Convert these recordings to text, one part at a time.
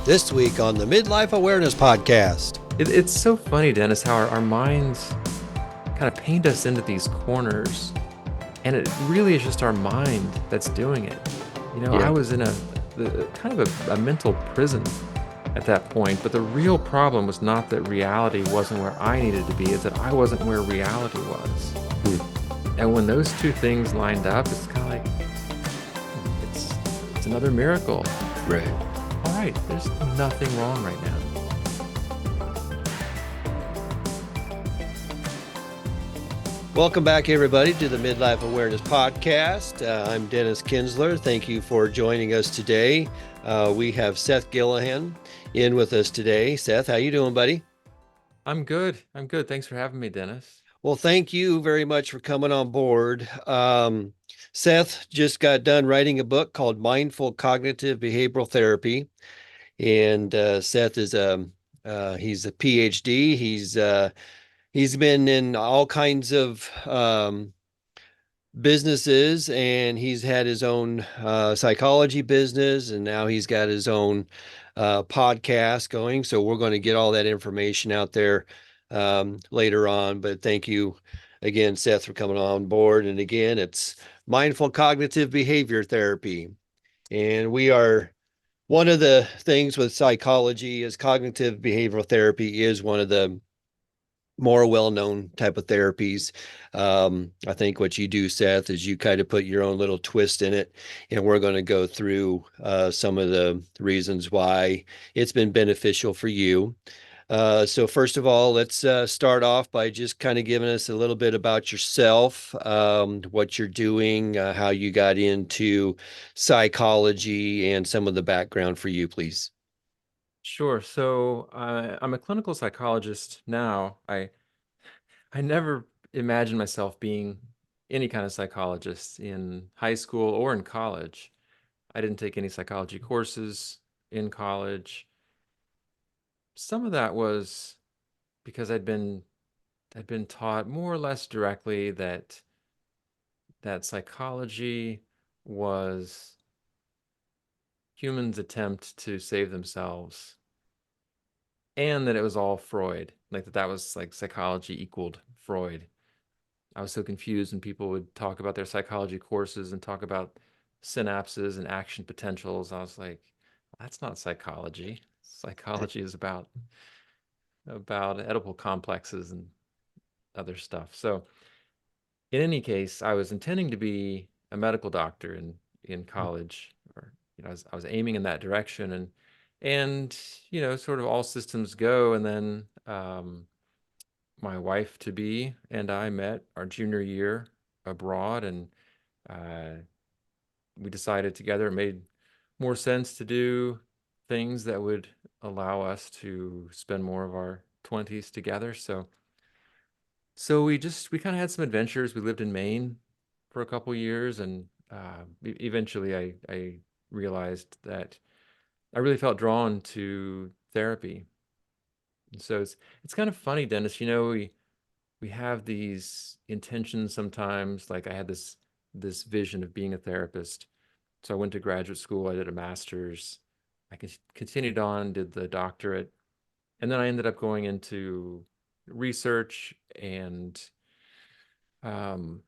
This week on the Midlife Awareness Podcast. It's so funny, Dennis, how our minds kind of paint us into these corners, and it really is just our mind that's doing it. I Yeah. was in kind of a mental prison at that point, but the real problem was not that reality wasn't where I needed to be, it's that I wasn't where reality was. And when those two things lined up, it's kind of like it's another miracle. Right. All right, there's nothing wrong right now. Welcome back, everybody, to the Midlife Awareness Podcast. I'm Dennis Kinsler. Thank you for joining us today. We have Seth Gillihan in with us today. Seth, how you doing, buddy? I'm good. Thanks for having me, Dennis. Well, thank you very much for coming on board. Seth just got done writing a book called Mindful Cognitive Behavioral Therapy. And Seth is he's a PhD. He's been in all kinds of businesses, and he's had his own psychology business, and now he's got his own podcast going. So we're going to get all that information out there later on. But thank you again, Seth, for coming on board. And again, it's mindful cognitive behavior therapy. And we are one of the things with psychology is cognitive behavioral therapy is one of the more well-known type of therapies. I think what you do, Seth, is you kind of put your own little twist in it, and we're going to go through some of the reasons why it's been beneficial for you. So first of all, let's start off by just kind of giving us a little bit about yourself, what you're doing, how you got into psychology, and some of the background for you, please. Sure. So I'm a clinical psychologist now. I never imagined myself being any kind of psychologist in high school or in college. I didn't take any psychology courses in college. Some of that was because I'd been taught more or less directly that psychology was humans' attempt to save themselves, and that it was all Freud. Like that was like psychology equaled Freud. I was so confused when people would talk about their psychology courses and talk about synapses and action potentials. I was like, that's not psychology. Psychology is about Oedipal complexes and other stuff. So in any case, I was intending to be a medical doctor in college, or I was aiming in that direction, and sort of all systems go, and then my wife to be and I met our junior year abroad, and uh, we decided together it made more sense to do things that would allow us to spend more of our 20s together. So we kind of had some adventures. We lived in Maine for a couple years, and eventually I realized that I really felt drawn to therapy. And so it's kind of funny, Dennis. We have these intentions sometimes. Like I had this vision of being a therapist. So I went to graduate school. I did a master's. I continued on, did the doctorate, and then I ended up going into research and um,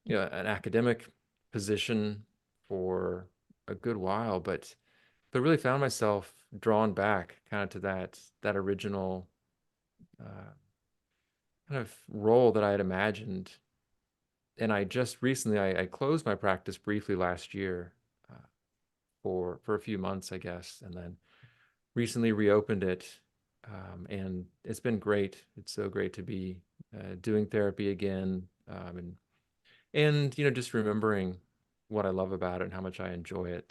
an academic position for a good while, but really found myself drawn back kind of to that original uh, kind of role that I had imagined. And I just recently I closed my practice briefly last year for a few months, I guess, and then recently reopened it. And it's been great. It's so great to be doing therapy again, and just remembering what I love about it and how much I enjoy it.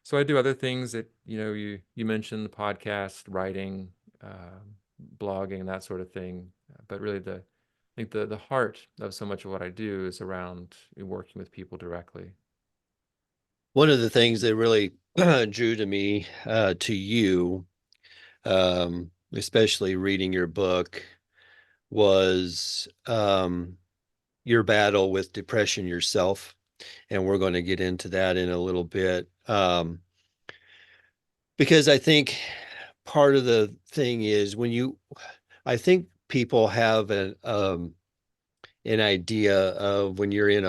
So I do other things that you mentioned, the podcast, writing, blogging, and that sort of thing. But really, I think the heart of so much of what I do is around working with people directly. One of the things that really drew to me, to you, especially reading your book, was your battle with depression yourself. And we're going to get into that in a little bit. Because I think part of the thing is I think people have an idea of when you're in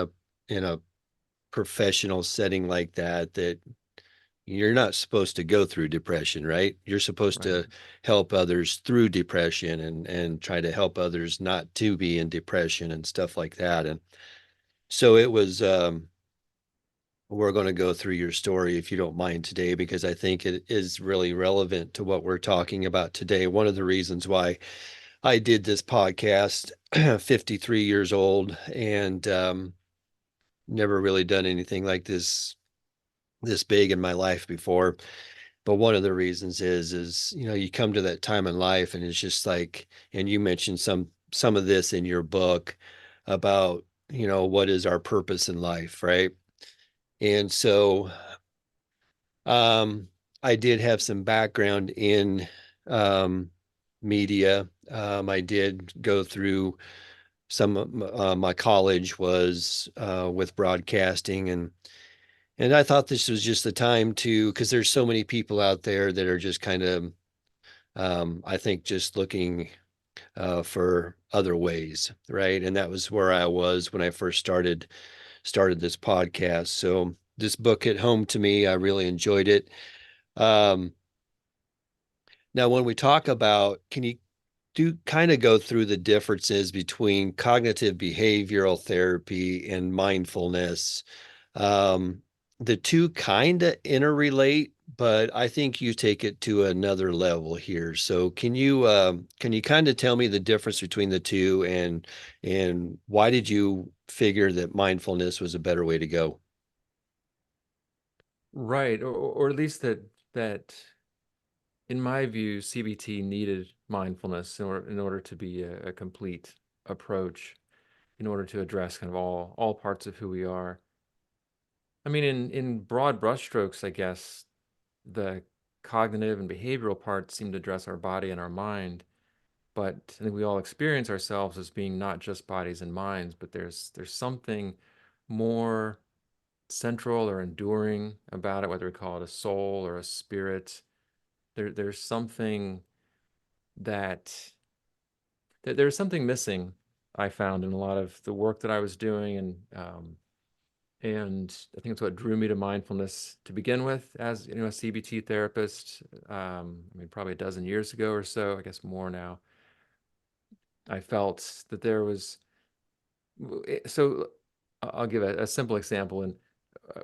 a professional setting like that, that you're not supposed to go through depression, right? You're supposed Right. to help others through depression and try to help others not to be in depression and stuff like that. And so it was we're going to go through your story if you don't mind today, because I think it is really relevant to what we're talking about today. One of the reasons why I did this podcast, 53 years old, and never really done anything like this big in my life before. But one of the reasons is you come to that time in life and it's just like, and you mentioned some of this in your book about, what is our purpose in life, right? And so I did have some background in um, media. I did go through some of my college was with broadcasting, and I thought this was just the time to, because there's so many people out there that are just kind of I think just looking for other ways, right? And that was where I was when I first started this podcast. So this book hit home to me. I really enjoyed it. Um, Now, when we talk about, can you do kind of go through the differences between cognitive behavioral therapy and mindfulness? Um, the two kind of interrelate, but I think you take it to another level here. So can you kind of tell me the difference between the two, and why did you figure that mindfulness was a better way to go? Right. Or at least that in my view, CBT needed mindfulness in order to be a complete approach, in order to address kind of all parts of who we are. I mean, in broad brushstrokes, I guess the cognitive and behavioral parts seem to address our body and our mind, but I think we all experience ourselves as being not just bodies and minds, but there's something more central or enduring about it, whether we call it a soul or a spirit. There's something that there's something missing, I found in a lot of the work that I was doing, and I think it's what drew me to mindfulness to begin with, as a CBT therapist. I mean, probably a dozen years ago or so, I guess more now. I felt that there was so. I'll give a simple example. Uh,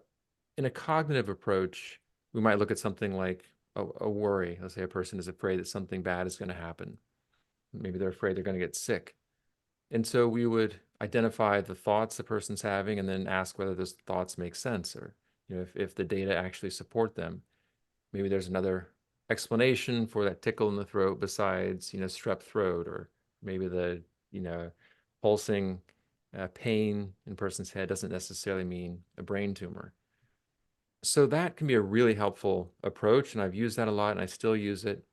in a cognitive approach, we might look at something like a worry. Let's say a person is afraid that something bad is going to happen. Maybe they're afraid they're going to get sick. And so we would identify the thoughts the person's having and then ask whether those thoughts make sense, or if the data actually support them. Maybe there's another explanation for that tickle in the throat besides, strep throat, or maybe the, you know, pulsing pain in a person's head doesn't necessarily mean a brain tumor. So that can be a really helpful approach, and I've used that a lot, and I still use it.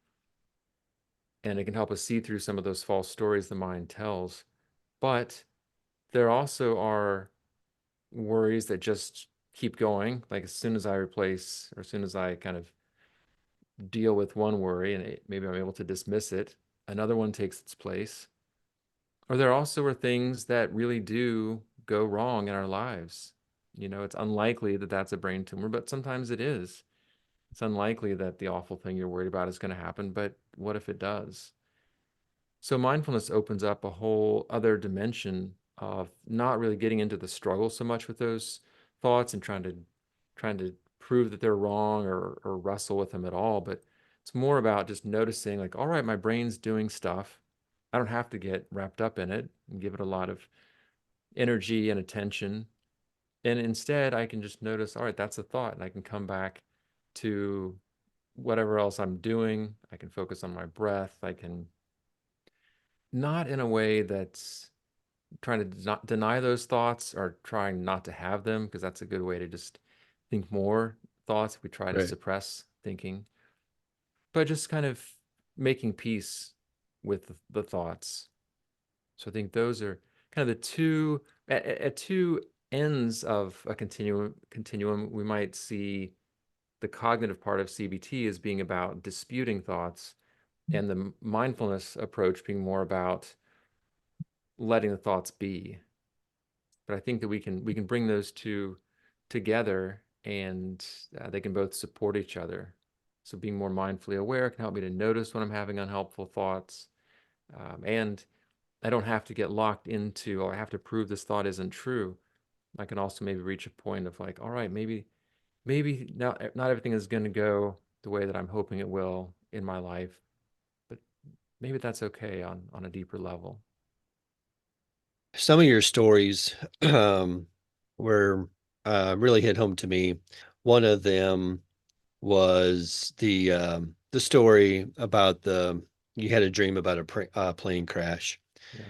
And it can help us see through some of those false stories the mind tells. But there also are worries that just keep going. Like as soon as I replace, or as soon as I kind of deal with one worry and maybe I'm able to dismiss it, another one takes its place. Or there also are things that really do go wrong in our lives. It's unlikely that that's a brain tumor, but sometimes it is. It's unlikely that the awful thing you're worried about is going to happen, but what if it does? So mindfulness opens up a whole other dimension of not really getting into the struggle so much with those thoughts and trying to prove that they're wrong, or wrestle with them at all, but it's more about just noticing, like, all right, my brain's doing stuff. I don't have to get wrapped up in it and give it a lot of energy and attention. And instead, I can just notice, all right, that's a thought, and I can come back to whatever else I'm doing. I can focus on my breath. I can, not in a way that's trying to not deny those thoughts or trying not to have them, because that's a good way to just think more thoughts if we try to Right. suppress thinking, but just kind of making peace with the thoughts. So I think those are kind of the two at two ends of a continuum. We might see the cognitive part of CBT is being about disputing thoughts, and the mindfulness approach being more about letting the thoughts be. But I think that we can bring those two together, and they can both support each other. So being more mindfully aware can help me to notice when I'm having unhelpful thoughts, and I don't have to get locked into, oh, I have to prove this thought isn't true. I can also maybe reach a point of like, all right, maybe not everything is going to go the way that I'm hoping it will in my life, but maybe that's okay on a deeper level. Some of your stories were really hit home to me. One of them was the story about the you had a dream about a plane crash. Yeah.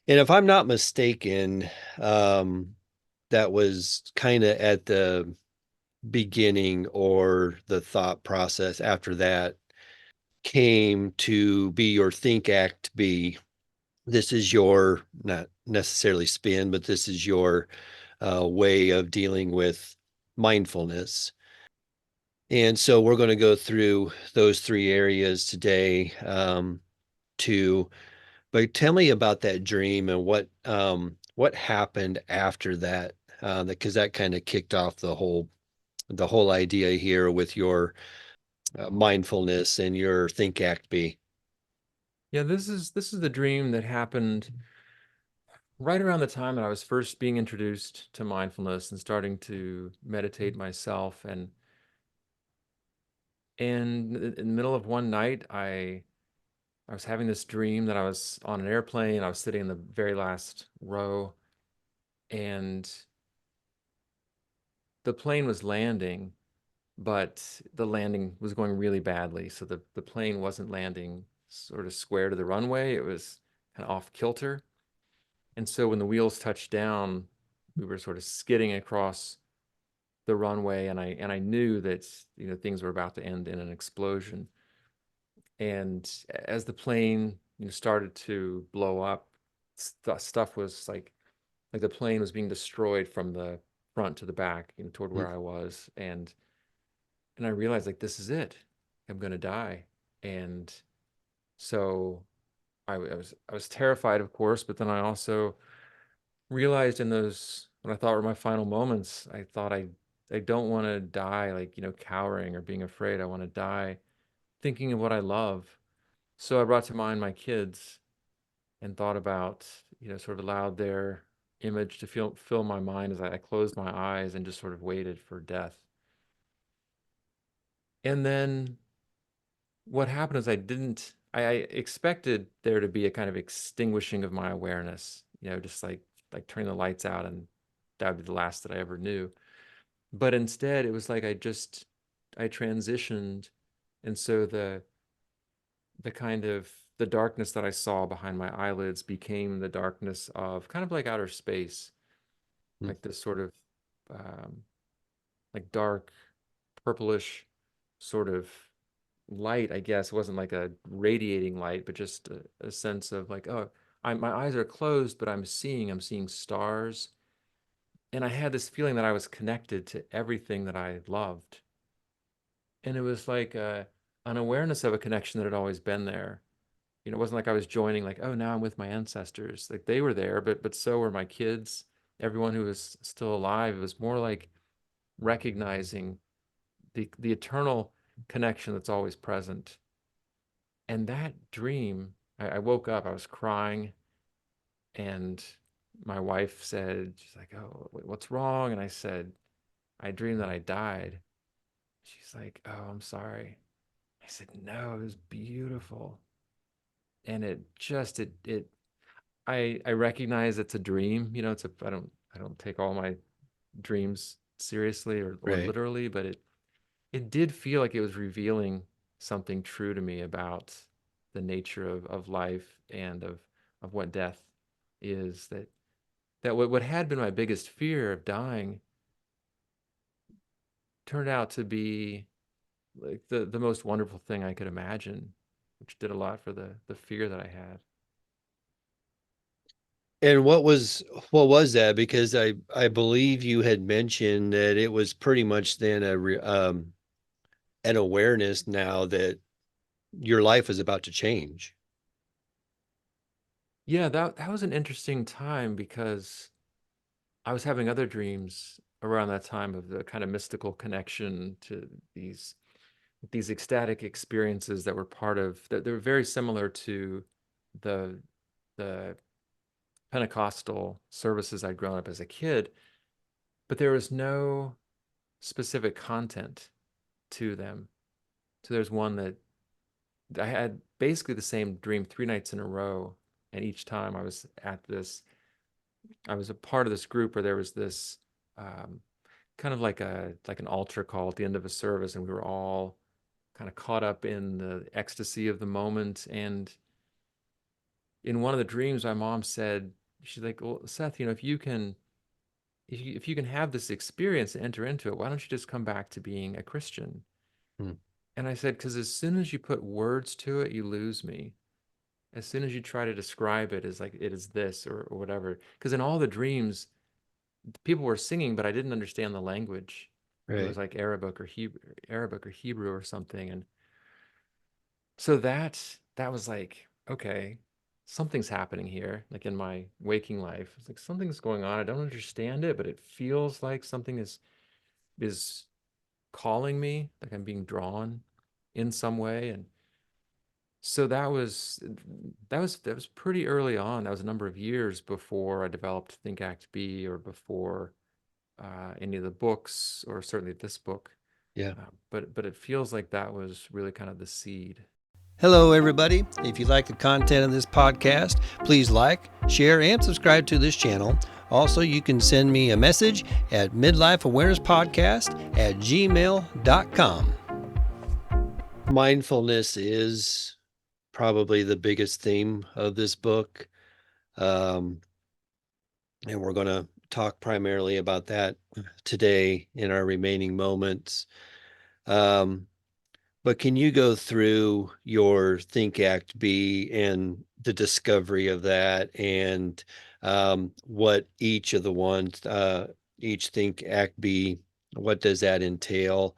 And if I'm not mistaken, um, that was kind of at the beginning or the thought process after that came to be your think act be. This is your not necessarily spin, but this is your way of dealing with mindfulness. And so we're going to go through those three areas today. To But tell me about that dream and what happened after that, because that kind of kicked off the whole idea here with your mindfulness and your think act be. Yeah, this is the dream that happened right around the time that I was first being introduced to mindfulness and starting to meditate myself. And in the middle of one night, I was having this dream that I was on an airplane. I was sitting in the very last row, and the plane was landing, but the landing was going really badly. So the plane wasn't landing sort of square to the runway. It was kind of off kilter. And so when the wheels touched down, we were sort of skidding across the runway, and I knew that things were about to end in an explosion. And as the plane started to blow up, stuff was like the plane was being destroyed from the front to the back, toward where I was. And I realized, like, this is it. I'm gonna die. And so I was terrified, of course, but then I also realized in those what I thought were my final moments, I thought I don't want to die like, cowering or being afraid. I want to die thinking of what I love. So I brought to mind my kids and thought about, sort of allowed their image to fill my mind as I closed my eyes and just sort of waited for death. And then what happened is I expected there to be a kind of extinguishing of my awareness, just like turning the lights out, and that would be the last that I ever knew. But instead it was like I transitioned, and so the kind of the darkness that I saw behind my eyelids became the darkness of kind of like outer space, like this sort of um, like dark purplish sort of light. I guess it wasn't like a radiating light, but just a sense of like, oh, my eyes are closed, but I'm seeing stars. And I had this feeling that I was connected to everything that I loved. And it was like an awareness of a connection that had always been there. It wasn't like I was joining, like, oh, now I'm with my ancestors. Like, they were there, but so were my kids, everyone who was still alive. It was more like recognizing the eternal connection that's always present. And that dream, I woke up, I was crying, and my wife said, she's like, oh, what's wrong? And I said, I dreamed that I died. She's like, oh, I'm sorry. I said, no, it was beautiful. And I recognize it's a dream. I don't take all my dreams seriously or Right. literally, but it did feel like it was revealing something true to me about the nature of life and of what death is. That what had been my biggest fear of dying turned out to be like the most wonderful thing I could imagine, which did a lot for the fear that I had. And what was that? Because I believe you had mentioned that it was pretty much then a an awareness now that your life is about to change. Yeah, that was an interesting time because I was having other dreams around that time of the kind of mystical connection to these ecstatic experiences that were part of that they were very similar to the the Pentecostal services I'd grown up as a kid, but there was no specific content to them. So there's one that I had basically the same dream 3 nights in a row, and each time I was a part of this group where there was this um, kind of like an altar call at the end of a service, and we were all kind of caught up in the ecstasy of the moment. And in one of the dreams, my mom said, she's like, "Well, Seth, if you can have this experience and enter into it, why don't you just come back to being a Christian?" Hmm. And I said, "Because as soon as you put words to it, you lose me. As soon as you try to describe it as like it is this or whatever, because in all the dreams, people were singing, but I didn't understand the language. It was Right. like Arabic or Hebrew or something, and so that was like, okay, something's happening here, like in my waking life. It's like something's going on. I don't understand it, but it feels like something is calling me, like I'm being drawn in some way. And so that was pretty early on. That was a number of years before I developed Think Act Be or before any of the books or certainly this book. Yeah. But it feels like that was really kind of the seed. Hello, everybody. If you like the content of this podcast, please like, share, and subscribe to this channel. Also, you can send me a message at midlifeawareness podcast@gmail.com. Mindfulness is probably the biggest theme of this book. Um, and we're going to talk primarily about that today in our remaining moments. Um, But can you go through your Think Act Be and the discovery of that and what each of the ones, each Think Act Be, what does that entail?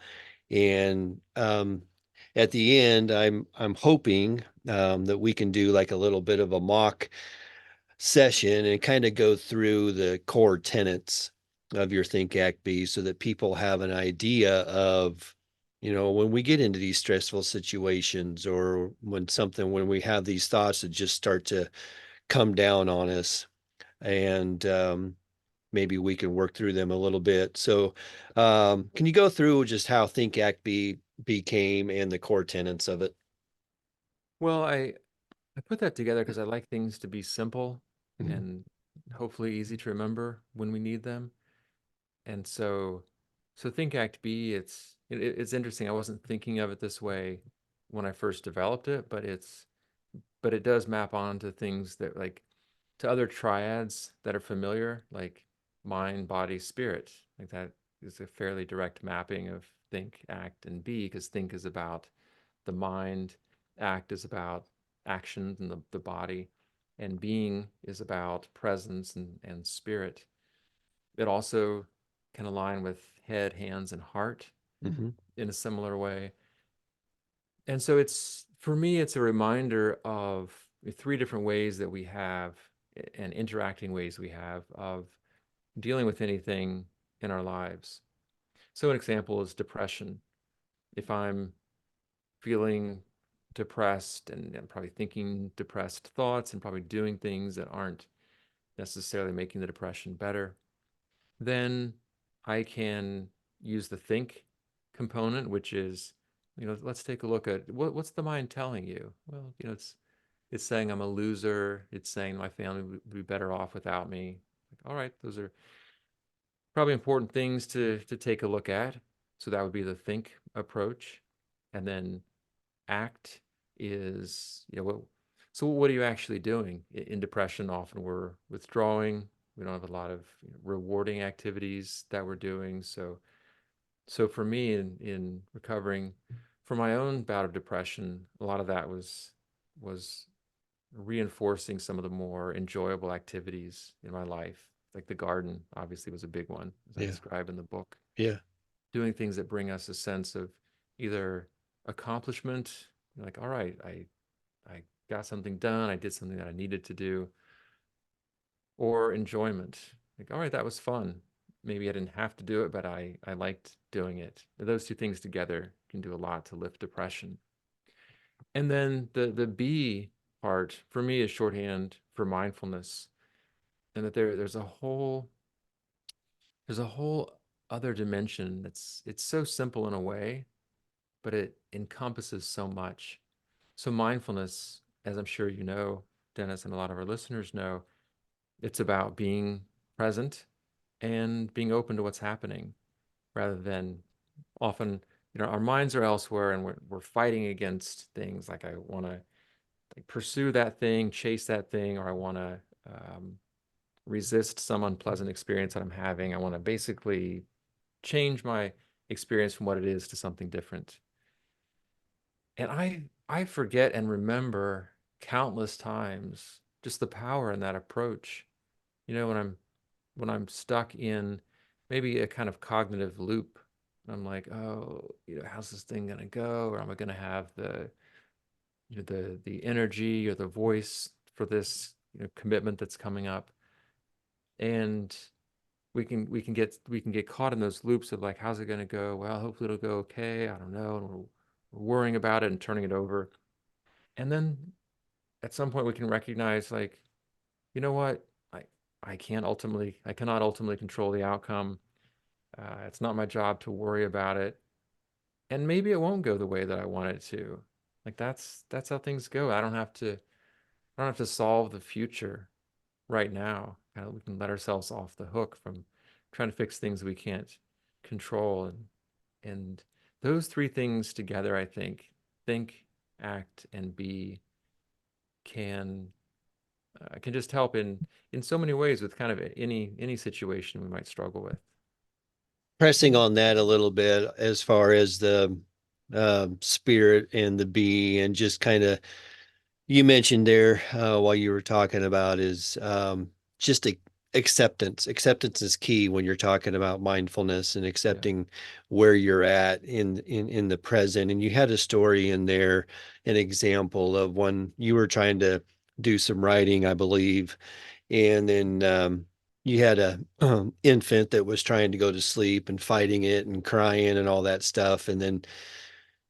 And at the end, I'm hoping that we can do like a little bit of a mock session and kind of go through the core tenets of your Think Act Be so that people have an idea of, when we get into these stressful situations or when we have these thoughts that just start to come down on us and maybe we can work through them a little bit. So, can you go through just how Think Act Be became and the core tenets of it? Well, I put that together because I like things to be simple Mhm. and hopefully easy to remember when we need them. And so Think Act Be, it's interesting. I wasn't thinking of it this way when I first developed it, but it does map on to things that like to other triads that are familiar, like mind, body, spirit. Like that is a fairly direct mapping of think, act, and be, because think is about the mind, act is about actions and the body, and being is about presence and spirit. It also can align with head, hands, and heart Mhm. in a similar way. And so it's for me, it's a reminder of the three different ways that we have and interacting ways we have of dealing with anything in our lives. So an example is depression. If I'm feeling depressed and I'm probably thinking depressed thoughts and probably doing things that aren't necessarily making the depression better, then I can use the think component, which is, let's take a look at what's the mind telling you? Well, it's saying I'm a loser. It's saying my family would be better off without me. Like, all right, those are probably important things to take a look at. So that would be the think approach. And then act is, so what are you actually doing? In depression, often we're withdrawing. We don't have a lot of rewarding activities that we're doing. So for me in recovering from my own bout of depression, a lot of that was reinforcing some of the more enjoyable activities in my life. Like the garden obviously was a big one, as I Yeah. describe in the book. Yeah. Doing things that bring us a sense of either accomplishment, like, all right, I got something done, I did something that I needed to do, or enjoyment. Like, all right, that was fun. Maybe I didn't have to do it, but I liked doing it. Those two things together can do a lot to lift depression. And then the B part for me is shorthand for mindfulness, and that there's a whole other dimension it's so simple in a way, but it encompasses so much. So mindfulness, as I'm sure you know, Dennis, and a lot of our listeners know, it's about being present and being open to what's happening rather than often, our minds are elsewhere and we're fighting against things like I want to like pursue that thing, chase that thing, or I want to um, resist some unpleasant experience that I'm having. I want to basically change my experience from what it is to something different. And I forget and remember countless times just the power in that approach. When I'm stuck in maybe a kind of cognitive loop, I'm like, oh, how's this thing gonna go? Or am I gonna have the energy or the voice for this commitment that's coming up? And we can get caught in those loops of like, how's it gonna go? Well, hopefully it'll go okay. I don't know. And we're worrying about it and turning it over. And then at some point we can recognize like, you know what? I I cannot ultimately control the outcome. It's not my job to worry about it. And maybe it won't go the way that I want it to. Like that's how things go. I don't have to solve the future right now. We can let ourselves off the hook from trying to fix things we can't control. And those three things together, I think, act, and be can can just help in so many ways with kind of any situation we might struggle with. Pressing on that a little bit as far as the spirit and the bee, and just kind of you mentioned there while you were talking about is just acceptance. Acceptance is key when you're talking about mindfulness and Yeah. accepting where you're at in the present. And you had a story in there, an example of when you were trying to do some writing, I believe, and then you had a infant that was trying to go to sleep and fighting it and crying and all that stuff. And then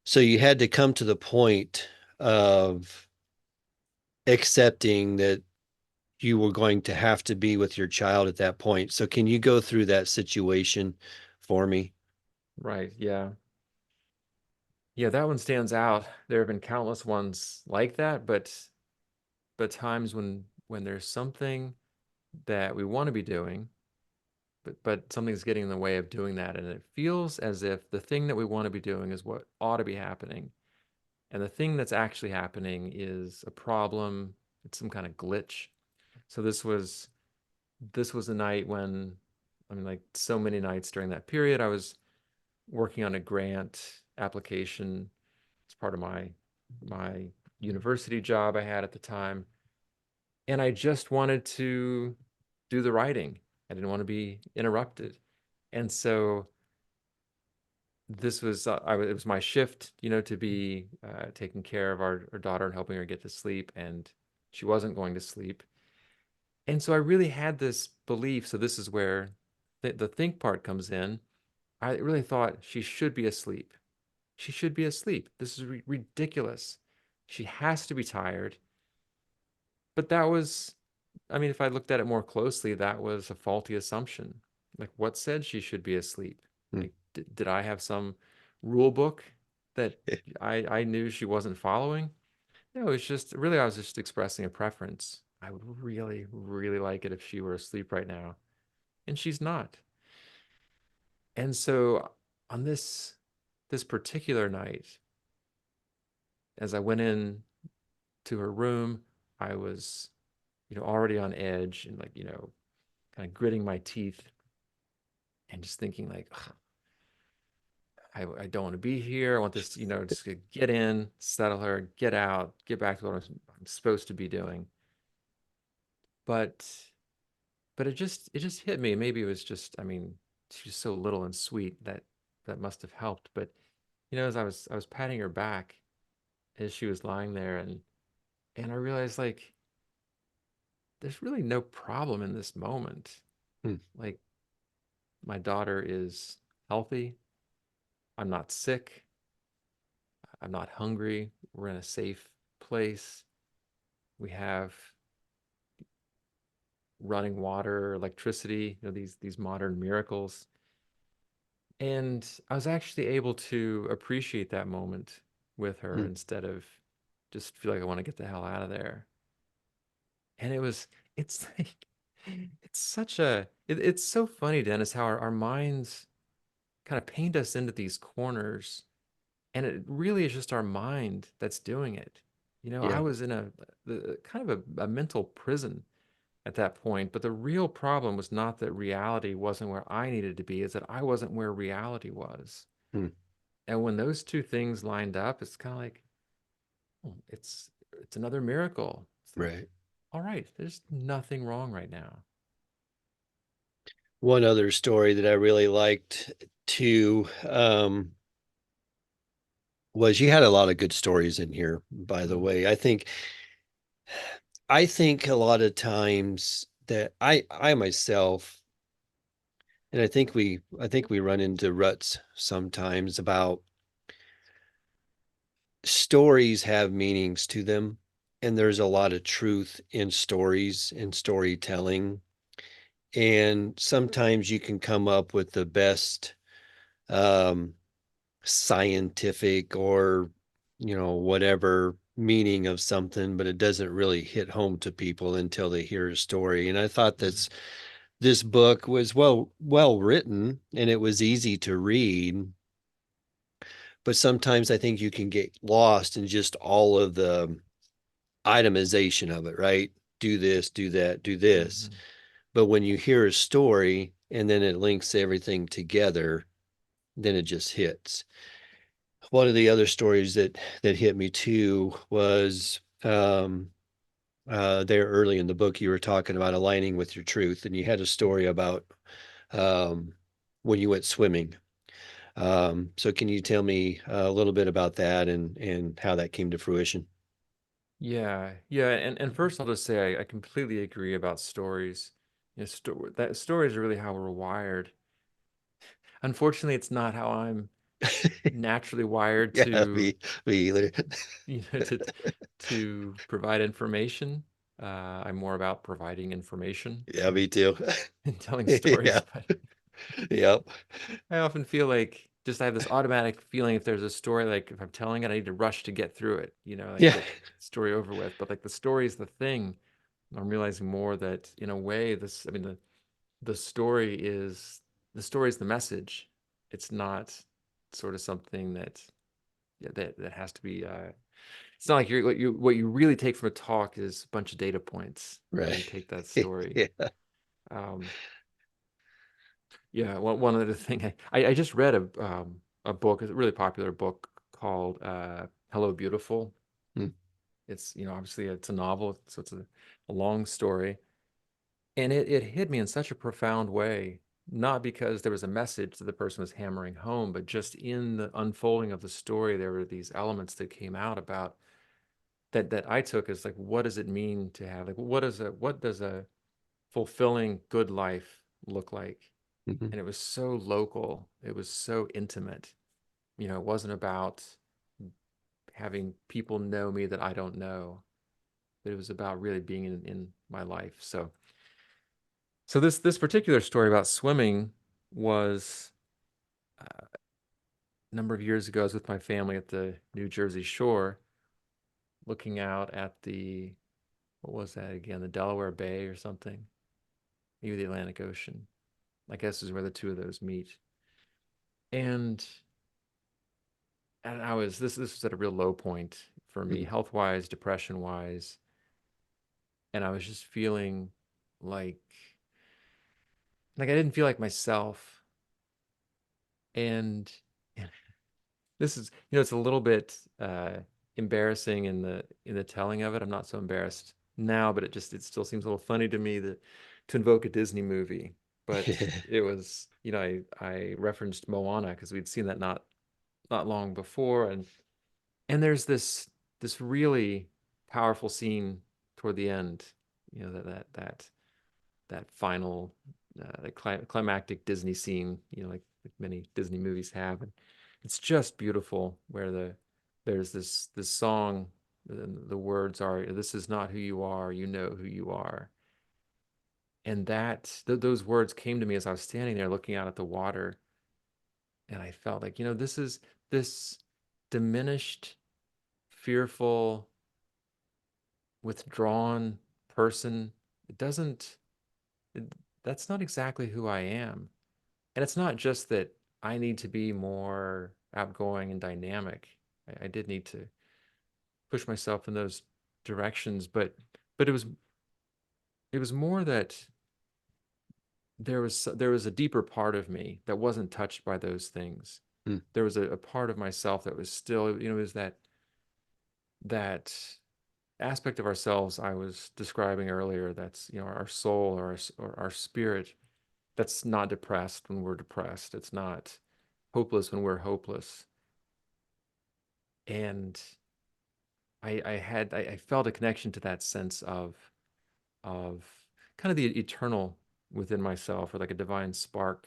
so you had to come to the point of accepting that you were going to have to be with your child at that point. So can you go through that situation for me? Right. Yeah. Yeah, that one stands out. There have been countless ones like that, but times when there's something that we want to be doing, but something's getting in the way of doing that, and it feels as if the thing that we want to be doing is what ought to be happening, and the thing that's actually happening is a problem. It's some kind of glitch. So this was a night when, I mean, like so many nights during that period, I was working on a grant application as part of my university job I had at the time, and I just wanted to do the writing. I didn't want to be interrupted, and so it was my shift, to be taking care of our daughter and helping her get to sleep, and she wasn't going to sleep, and so I really had this belief. So this is where the think part comes in. I really thought she should be asleep. She should be asleep. This is ridiculous. She has to be tired. But that was, I mean, if I looked at it more closely, that was a faulty assumption. Like, what said she should be asleep? Hmm. Like, did I have some rule book that I knew she wasn't following? No, it's just really, I was just expressing a preference. I would really, really like it if she were asleep right now. And she's not. And so on this particular night, as I went in to her room, I was, already on edge and like, kind of gritting my teeth and just thinking like, "Ugh, I don't want to be here. I want this, just to get in, settle her, get out, get back to what I'm supposed to be doing. But but it just hit me. Maybe it was just, I mean, she's so little and sweet that must have helped. But as I was patting her back as she was lying there, and I realized like there's really no problem in this moment. Hmm. Like my daughter is healthy. I'm not sick. I'm not hungry. We're in a safe place. We have running water, electricity, these modern miracles. And I was actually able to appreciate that moment with her Hmm. instead of just feel like I want to get the hell out of there. And it's like, it's so funny, Dennis, how our minds kind of paint us into these corners. And it really is just our mind that's doing it. I Yeah. was in kind of a mental prison at that point, but the real problem was not that reality wasn't where I needed to be, is that I wasn't where reality was. Hmm. And when those two things lined up, it's kind of like, oh, it's another miracle. It's like, Right. all right, there's nothing wrong right now. One other story that I really liked too, was you had a lot of good stories in here, by the Mm, way. I think a lot of times that I myself, and I think we run into ruts sometimes about stories have meanings to them, and there's a lot of truth in stories and storytelling. And sometimes you can come up with the best um, scientific or whatever meaning of something, but it doesn't really hit home to people until they hear a story. And I thought mm, this book was well written and it was easy to read, but sometimes I think you can get lost in just all of the itemization of it, right? Do this, do that, do this. mhm. But when you hear a story and then it links everything together, then it just hits. One of the other stories that hit me too was there early in the book you were talking about aligning with your truth, and you had a story about um, when you went swimming. So can you tell me a little bit about that and how that came to fruition? Yeah, yeah, and first I'll just say I completely agree about stories. That stories are really how we're wired. Unfortunately, it's not how I'm naturally wired Yeah, to, me either. you know, to to provide information. I'm more about providing information Yeah, and, me too. and telling Yeah, stories, but yep. I often feel like just I have this automatic feeling if there's a story, like if I'm telling it, I need to rush to get through it, like Yeah. get the story over with. But like the story is the thing. I'm realizing more that in a way, I mean, the story is the message. It's not sort of something that, yeah, that has to be. It's not like what you really take from a talk is a bunch of data points, and then Right. you take that story. Yeah. Um, Yeah, one other thing I just read a book, a really popular book called Hello Beautiful. Mm. It's obviously it's a novel, so it's a long story, and it hit me in such a profound way. Not because there was a message that the person was hammering home, but just in the unfolding of the story, there were these elements that came out about that I took as like, what does it mean to have like what does a fulfilling good life look like? Mhm. And it was so local. It was so intimate. It wasn't about having people know me that I don't know, but it was about really being in my life. So this particular story about swimming was a number of years ago. I was with my family at the New Jersey shore, looking out at the what was that again? The Delaware Bay or something, maybe the Atlantic Ocean. I guess is where the two of those meet. And and this was at a real low point for me, Mhm. health wise, depression wise, and I was just feeling like like I didn't feel like myself. And this is it's a little bit embarrassing in the telling of it. I'm not so embarrassed now, but it still seems a little funny to me that to invoke a Disney movie. But it was I referenced Moana because we'd seen that not not long before, and there's this really powerful scene toward the end, that final climactic Disney scene, like many Disney movies have, and it's just beautiful. Where there's this song, the words are, "This is not who you are. You know who you are." And those words came to me as I was standing there looking out at the water, and I felt like, this is this diminished, fearful, withdrawn person. It doesn't. It, that's not exactly who I am. And it's not just that I need to be more outgoing and dynamic. I did need to push myself in those directions, but it was more that there was a deeper part of me that wasn't touched by those things. Mm. There was a part of myself that was still, is that aspect of ourselves I was describing earlier. That's, our soul, or our spirit, that's not depressed when we're depressed. It's not hopeless when we're hopeless. And I felt a connection to that sense of kind of the eternal within myself, or like a divine spark,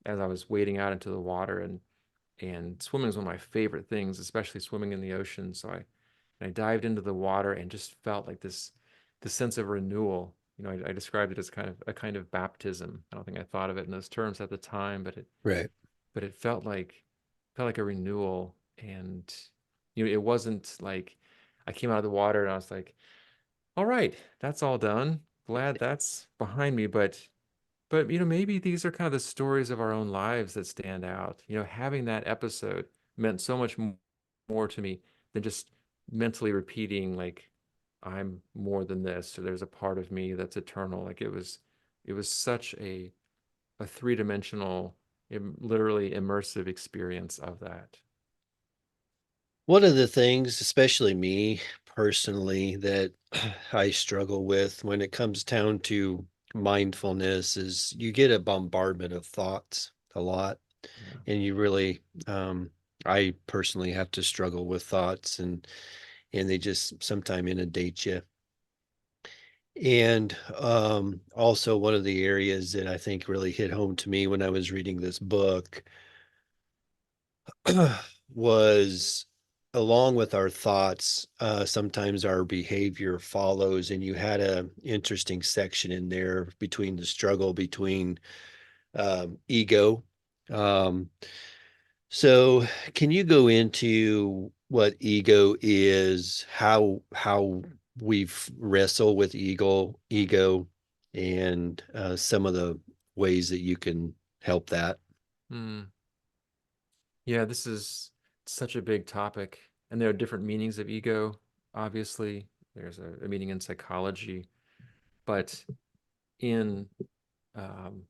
as I was wading out into the water. And swimming is one of my favorite things, especially swimming in the ocean. So I dived into the water and just felt like this sense of renewal. I described it as kind of baptism. I don't think I thought of it in those terms at the time, Right. but it felt like a renewal. And it wasn't like I came out of the water and I was like, all right, that's all done, glad that's behind me. But maybe these are kind of the stories of our own lives that stand out. Having that episode meant so much more to me than just mentally repeating, like, I'm more than this, or there's a part of me that's eternal. Like, it was such a three-dimensional, literally immersive experience of that. One of the things, especially me personally, that I struggle with when it comes down to mindfulness is you get a bombardment of thoughts a lot, Yeah. and you really, I personally have to struggle with thoughts, and they just sometimes inundate you. And also, one of the areas that I think really hit home to me when I was reading this book was, along with our thoughts, sometimes our behavior follows. And you had a interesting section in there between the struggle between ego. Um, so can you go into what ego is, how we wrestle with ego, and some of the ways that you can help that? Hmm. Yeah, this is such a big topic, and there are different meanings of ego. Obviously, there's a meaning in psychology, but in um,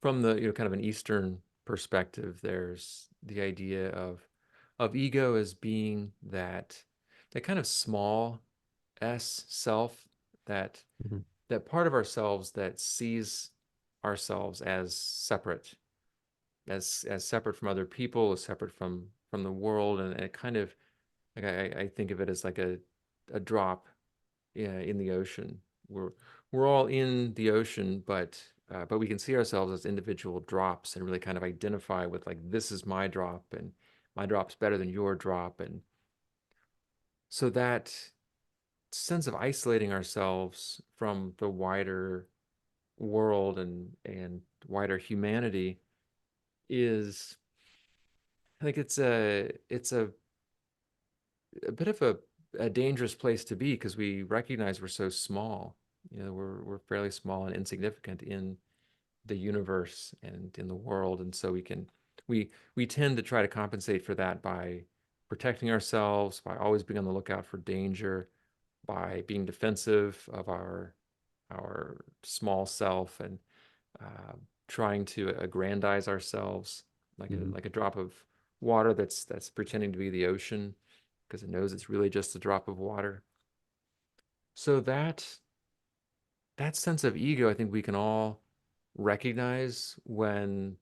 from the kind of an Eastern perspective, there's the idea of ego as being that kind of small s self, that Mhm. that part of ourselves that sees ourselves as separate from other people, as separate from the world. And it kind of, like, I think of it as like a drop, in the ocean. We're all in the ocean, but we can see ourselves as individual drops and really kind of identify with, like, this is my drop, and my drop's better than your drop. And so that sense of isolating ourselves from the wider world and wider humanity is, I think it's a bit of a dangerous place to be, because we recognize we're so small. We're fairly small and insignificant in the universe and in the world. And so we tend to try to compensate for that by protecting ourselves, by always being on the lookout for danger, by being defensive of our small self, and uh, trying to aggrandize ourselves, like a Mhm. like a drop of water that's pretending to be the ocean, because it knows it's really just a drop of water. So that sense of ego, I think we can all recognize when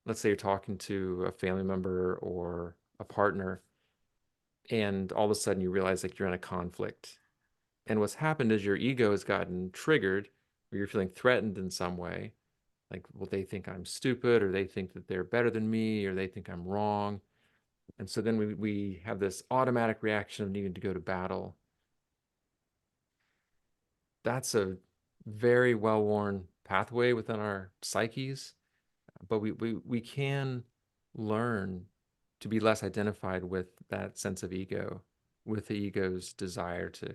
let's say you're talking to a family member or a partner, and all of a sudden you realize like you're in a conflict. And what's happened is your ego has gotten triggered, or you're feeling threatened in some way. Like, well, they think I'm stupid, or they think that they're better than me, or they think I'm wrong. And so then we have this automatic reaction of needing to go to battle. That's a very well worn pathway within our psyches, but we can learn to be less identified with that sense of ego, with the ego's desire to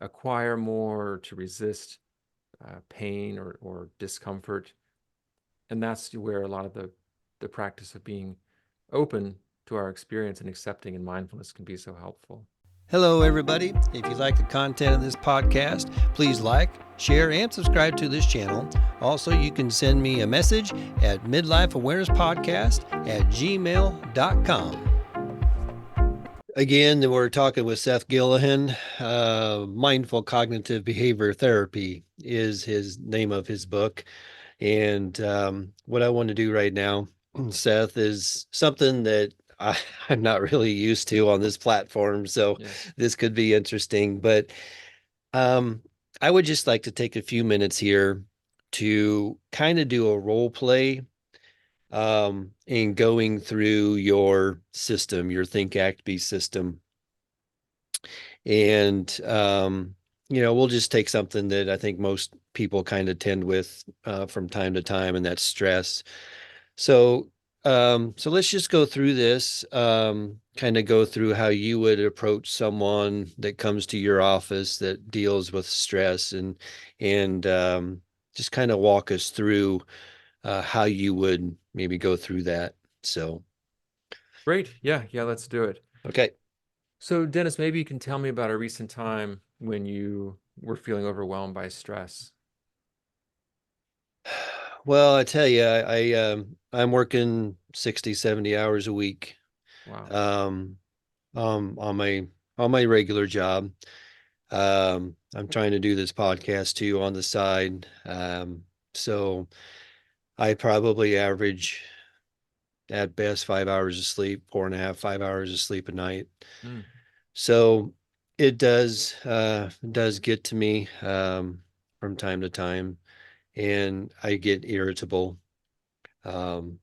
acquire more, to resist pain or discomfort. And that's where a lot of the practice of being open to our experience and accepting in mindfulness can be so helpful. Hello, everybody. If you like the content of this podcast, please like, share, and subscribe to this channel. Also, you can send me a message at midlifeawareness podcast@gmail.com. Again, we're talking with Seth Gillihan. Mindful Cognitive Behavior Therapy is his name of his book. And what I want to do right now, Seth, is something that I'm not really used to on this platform. So Yes. this could be interesting. But um, I would just like to take a few minutes here to kind of do a role play in going through your system, your Think Act Be system. And we'll just take something that I think most people kind of tend with from time to time, and that's stress. So, so let's just go through this, kind of go through how you would approach someone that comes to your office that deals with stress, and just kind of walk us through how you would maybe go through that. So, Great. Yeah, yeah, let's do it. okay. So, Dennis, maybe you can tell me about a recent time when you were feeling overwhelmed by stress. Well, I tell you, I'm working 60, 70 hours a week, Wow. um, on my regular job. I'm trying to do this podcast too on the side. So I probably average at best 5 hours of sleep, 4.5, 5 hours of sleep a night. Mm. So it does get to me from time to time, and I get irritable. Um,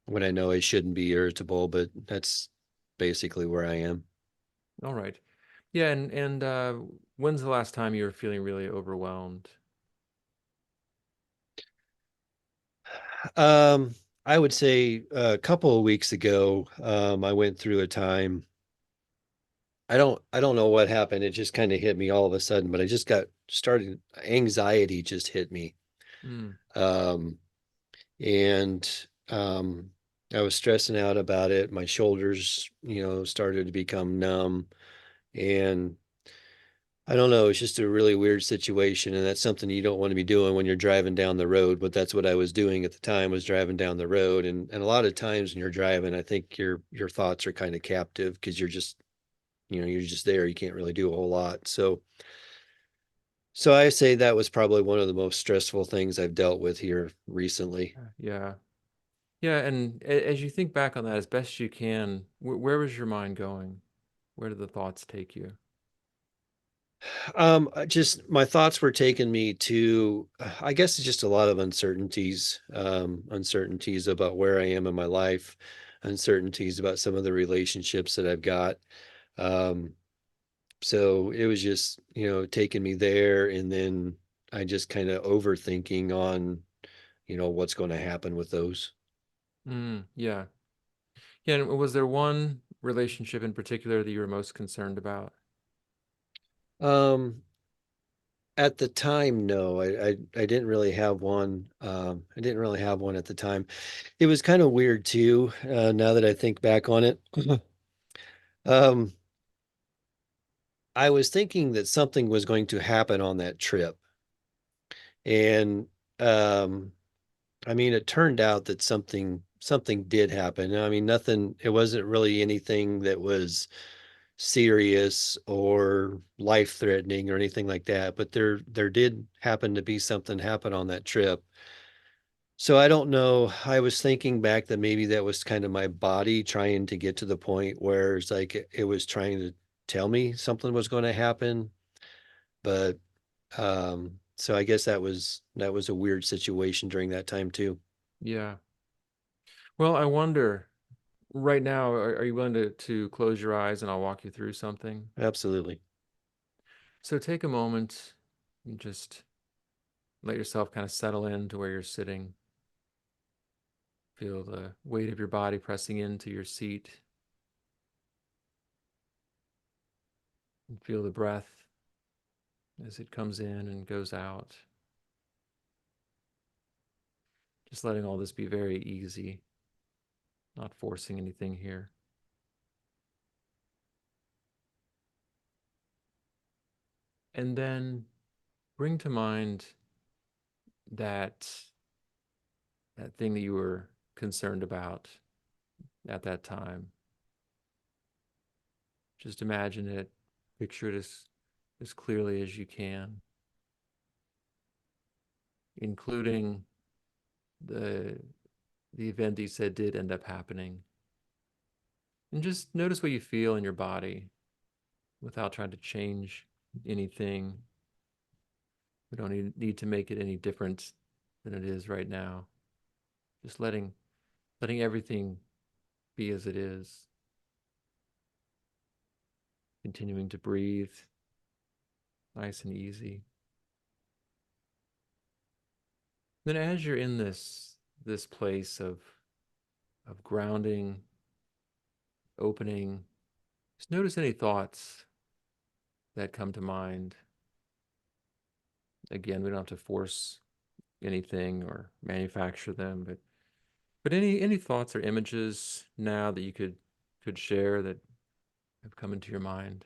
when I know I shouldn't be irritable, but that's basically where I am. All right. Yeah, and when's the last time you were feeling really overwhelmed? Um, I would say a couple of weeks ago, I went through a time. I don't know what happened. It just kind of hit me all of a sudden, but I just got started, anxiety just hit me. Mm. Um, and I was stressing out about it. My shoulders, started to become numb, and I don't know. It's just a really weird situation, and that's something you don't want to be doing when you're driving down the road. But that's what I was doing at the time, was driving down the road. And a lot of times when you're driving, I think your thoughts are kind of captive because you're just there. You can't really do a whole lot. So I say that was probably one of the most stressful things I've dealt with here recently. Yeah. Yeah, and as you think back on that as best you can, where was your mind going? Where did the thoughts take you? Just my thoughts were taking me to, I guess, just a lot of uncertainties about where I am in my life, uncertainties about some of the relationships that I've got. Um, so it was just, taking me there, and then I just kind of overthinking on, what's going to happen with those. Mm, yeah. Yeah, and was there one relationship in particular that you were most concerned about? Um, at the time, no, I didn't really have one. I didn't really have one at the time. It was kind of weird too, now that I think back on it. Um, I was thinking that something was going to happen on that trip. And um, I mean, it turned out that something did happen. I mean, nothing, it wasn't really anything that was serious or life-threatening or anything like that, but there did happen to be something happen on that trip So I don't know. I was thinking back that maybe that was kind of my body trying to get to the point where it's like it was trying to tell me something was going to happen. But so I guess that was a weird situation during that time too. Yeah. Well, I wonder right now, are you willing to close your eyes and I'll walk you through something? Absolutely. So take a moment and just let yourself kind of settle into where you're sitting. Feel the weight of your body pressing into your seat and feel the breath as it comes in and goes out. Just letting all this be very easy, not forcing anything here. And then bring to mind that that thing that you were concerned about at that time. Just imagine it, picture it as clearly as you can, including the the event that you said did end up happening. And just notice what you feel in your body without trying to change anything. We don't need to make it any different than it is right now. Just letting everything be as it is, continuing to breathe nice and easy. Then as you're in this place of grounding, opening, just notice any thoughts that come to mind. Again, we don't have to force anything or manufacture them, but any thoughts or images now that you could share that have come into your mind.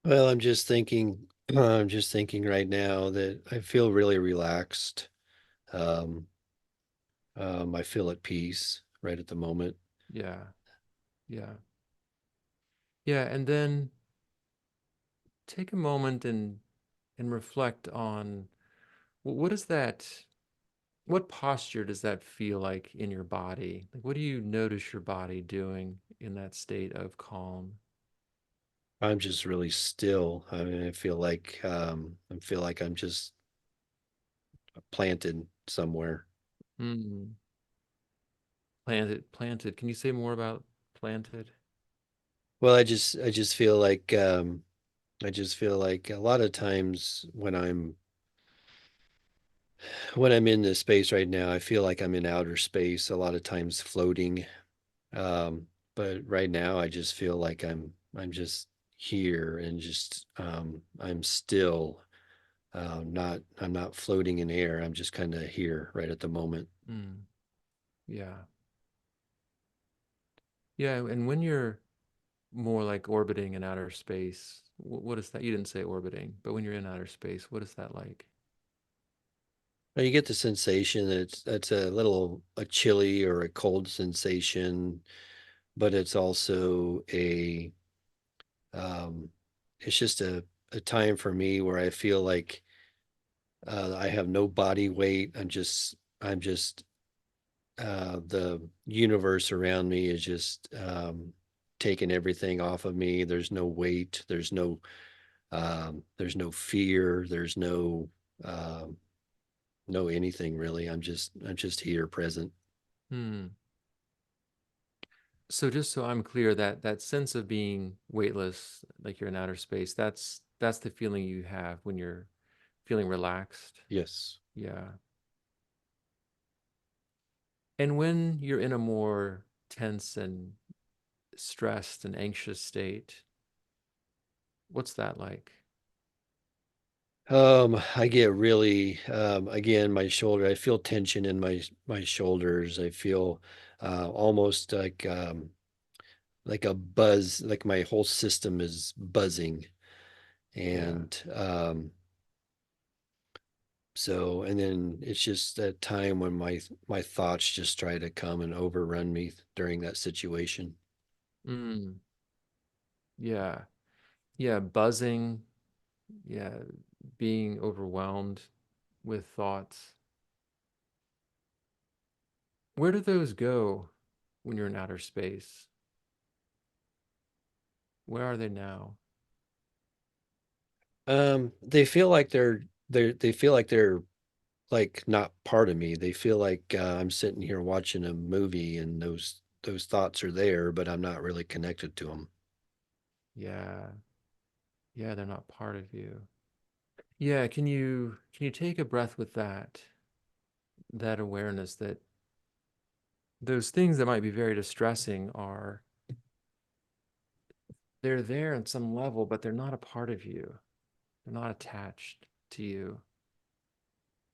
Well, I'm just thinking right now that I feel really relaxed. Um, I feel at peace right at the moment. Yeah, yeah, yeah. And then take a moment and reflect on what is that, what posture does that feel like in your body? Like, what do you notice your body doing in that state of calm? I'm just really still. I mean, I feel like I'm just planted somewhere. Hmm. Planted, planted. Can you say more about planted? Well, I just feel like a lot of times when I'm in this space right now, I feel like I'm in outer space, a lot of times floating. Um, but right now I just feel like I'm just here and just I'm still I'm not floating in air. I'm just kind of here right at the moment. Hmm. Yeah. Yeah. And when you're more like orbiting in outer space, what is that? You didn't say orbiting, but when you're in outer space, what is that like? Now you get the sensation that it's a chilly or a cold sensation, but it's also a um, it's just a time for me where I feel like I have no body weight. I'm just the universe around me is just taking everything off of me. There's no weight. There's no fear. There's um, no anything really. I'm just here present. Hmm. So just so I'm clear, that sense of being weightless, like you're in outer space, that's the feeling you have when you're feeling relaxed. Yes. Yeah. And when you're in a more tense and stressed and anxious state, what's that like? I get really again my shoulder. I feel tension in my shoulders. I feel almost like a buzz, like my whole system is buzzing. Yeah. And and then it's just that time when my thoughts just try to come and overrun me during that situation. Mm, yeah. Yeah. Buzzing. Yeah. Being overwhelmed with thoughts. Where do those go when you're in outer space? Where are they now? They feel like they feel like they're like not part of me. They feel like I'm sitting here watching a movie and those thoughts are there, but I'm not really connected to them. Yeah. Yeah, they're not part of you. Yeah, can you take a breath with that awareness that those things that might be very distressing are they're there on some level, but they're not a part of you. They're not attached to you.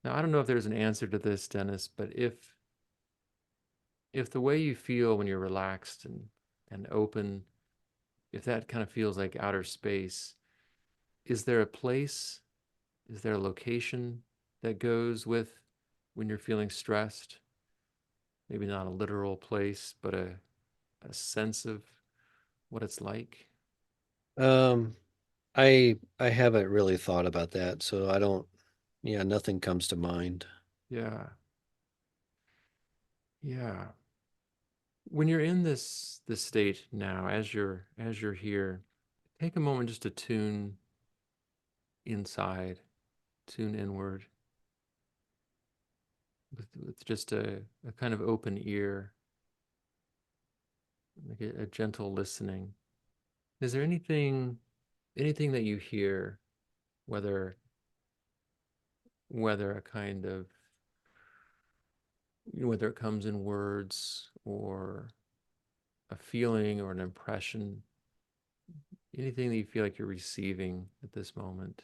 Now, I don't know if there's an answer to this, Dennis, but if the way you feel when you're relaxed and open, if that kind of feels like outer space, is there a place, is there a location that goes with when you're feeling stressed? Maybe not a literal place, but a sense of what it's like. Um, I haven't really thought about that, so I don't, yeah, nothing comes to mind. Yeah. Yeah. When you're in this state now, as you're here, take a moment just to tune inside, tune inward with just a kind of open ear, like a gentle listening. Is there anything that you hear, whether whether a kind of whether it comes in words or a feeling or an impression, anything that you feel like you're receiving at this moment?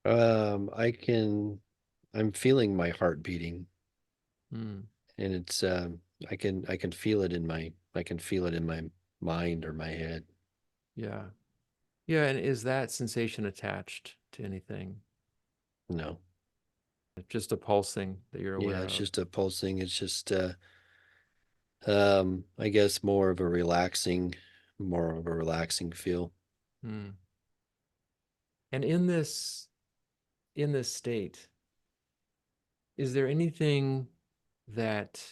I can, I'm feeling my heart beating, Hmm. and it's I can feel it in my I can feel it in my mind or my head. Yeah. Yeah, and is that sensation attached to anything? No. Just a pulsing that you're Yeah, aware it's of? just a pulsing. It's just I guess more of a relaxing feel. Hmm. And in this state, is there anything that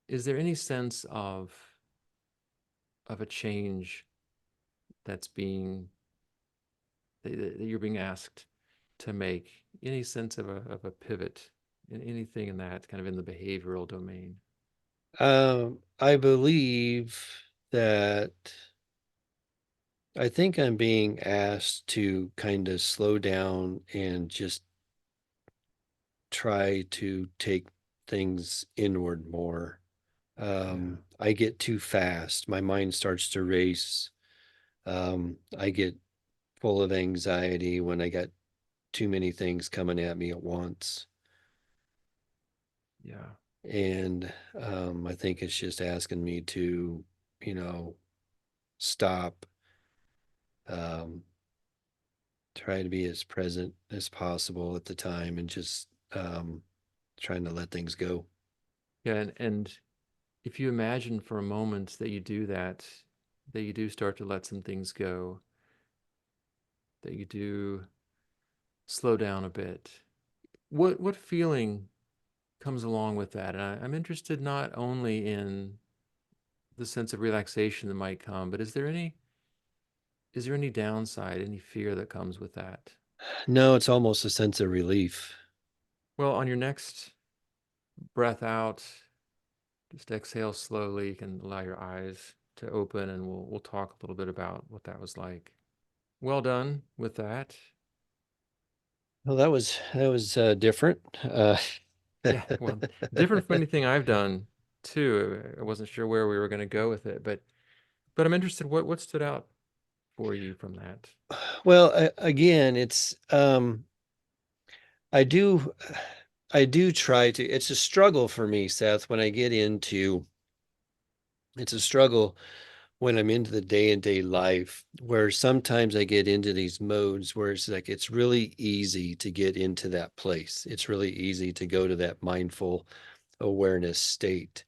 is there any sense of a change that's being that you're being asked to make? Any sense of a pivot in anything in that kind of in the behavioral domain? I believe that I think I'm being asked to kind of slow down and just try to take things inward more. Yeah. I get too fast. My mind starts to race. I get full of anxiety when I got too many things coming at me at once. Yeah. And I think it's just asking me to, you know, stop, um, try to be as present as possible at the time and just trying to let things go. Yeah, and if you imagine for a moment that you do that, that you do start to let some things go, that you do slow down a bit, what feeling comes along with that? And I'm interested not only in the sense of relaxation that might come, but is there any downside, any fear that comes with that? No, it's almost a sense of relief. Well, on your next breath out, just exhale slowly. You can allow your eyes to open, and we'll talk a little bit about what that was like. Well done with that. Well, that was different. Yeah, well, different from anything I've done too. I wasn't sure where we were going to go with it, but I'm interested. What stood out for you from that? Well, again, it's I do I do try to. It's a struggle for me, Seth, when I get into. It's a struggle when I'm into the day and day life, where sometimes I get into these modes where it's like it's really easy to get into that place. It's really easy to go to that mindful awareness state.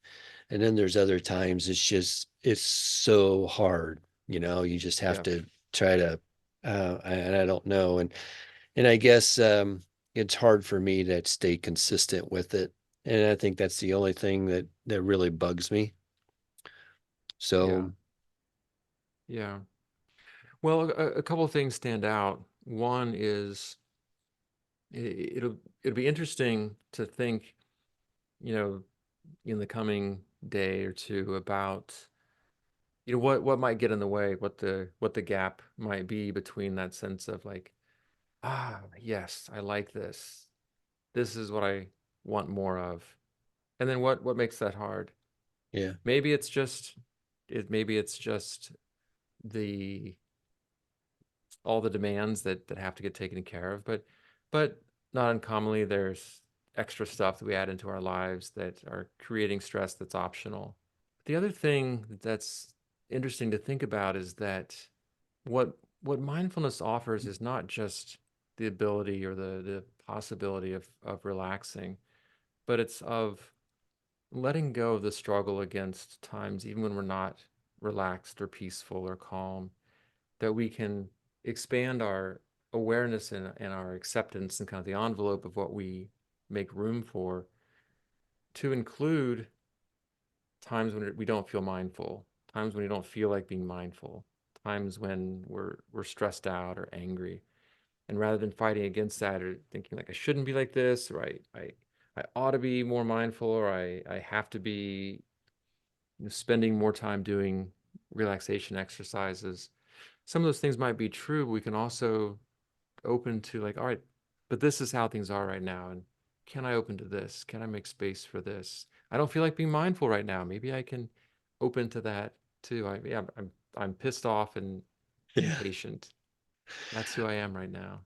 And then there's other times it's so hard, you just have Yeah, to try to and I don't know. And I guess it's hard for me to stay consistent with it. And I think that's the only thing that really bugs me. Yeah. So Yeah. Well, a couple of things stand out. One is it'll be interesting to think, you know, in the coming day or two about, what might get in the way, what the gap might be between that sense of like, yes, I like this. This is what I want more of. And then what makes that hard? yeah, Maybe it's just the all the demands that have to get taken care of, but not uncommonly there's extra stuff that we add into our lives that are creating stress that's optional. The other thing that's interesting to think about is that what mindfulness offers is not just the ability or the possibility of relaxing, but it's of letting go of the struggle against times even when we're not relaxed or peaceful or calm, that we can expand our awareness and our acceptance and kind of the envelope of what we make room for to include times when we don't feel mindful, times when we don't feel like being mindful, times when we're stressed out or angry. And rather than fighting against that or thinking like I shouldn't be like this, or I ought to be more mindful, or I have to be, spending more time doing relaxation exercises. Some of those things might be true, but we can also open to like, all right, but this is how things are right now. And can I open to this? Can I make space for this? I don't feel like being mindful right now. Maybe I can open to that too. I'm pissed off and yeah. impatient. That's who I am right now.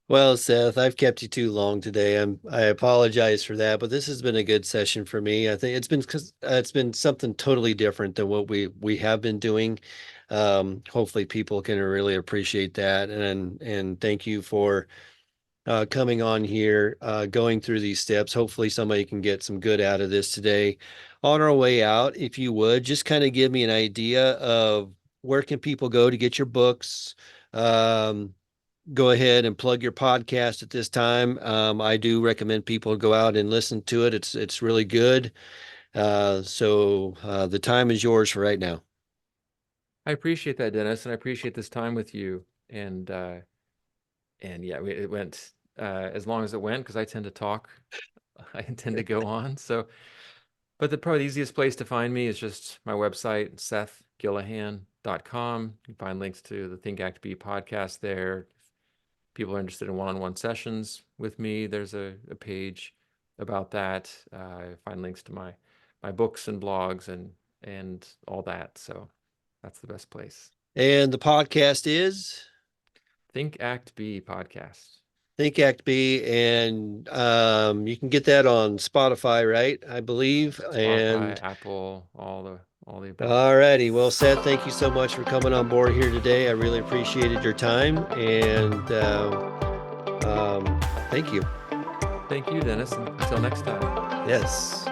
Well, Seth, I've kept you too long today. I apologize for that, but this has been a good session for me. I think it's been something totally different than what we have been doing. Hopefully people can really appreciate that. And thank you for coming on here, going through these steps. Hopefully somebody can get some good out of this today. On our way out, if you would, just kind of give me an idea of where can people go to get your books. Go ahead and plug your podcast at this time. I do recommend people go out and listen to it. It's really good. The time is yours for right now. I appreciate that, Dennis, and I appreciate this time with you. And yeah, it went as long as it went because I tend to talk. I tend to go on. So, but probably the easiest place to find me is just my website, sethgillihan.com. You can find links to the Think Act Be podcast there. If people are interested in one-on-one sessions with me, there's a page about that. Find links to my books and blogs and all that. So that's the best place. And the podcast is Think Act Be podcast. Think Act B, and you can get that on Spotify, right? I believe. Spotify, And Apple, all the above. all righty. Well, Seth, thank you so much for coming on board here today. I really appreciated your time, and thank you. Thank you, Dennis, and until next time. Yes.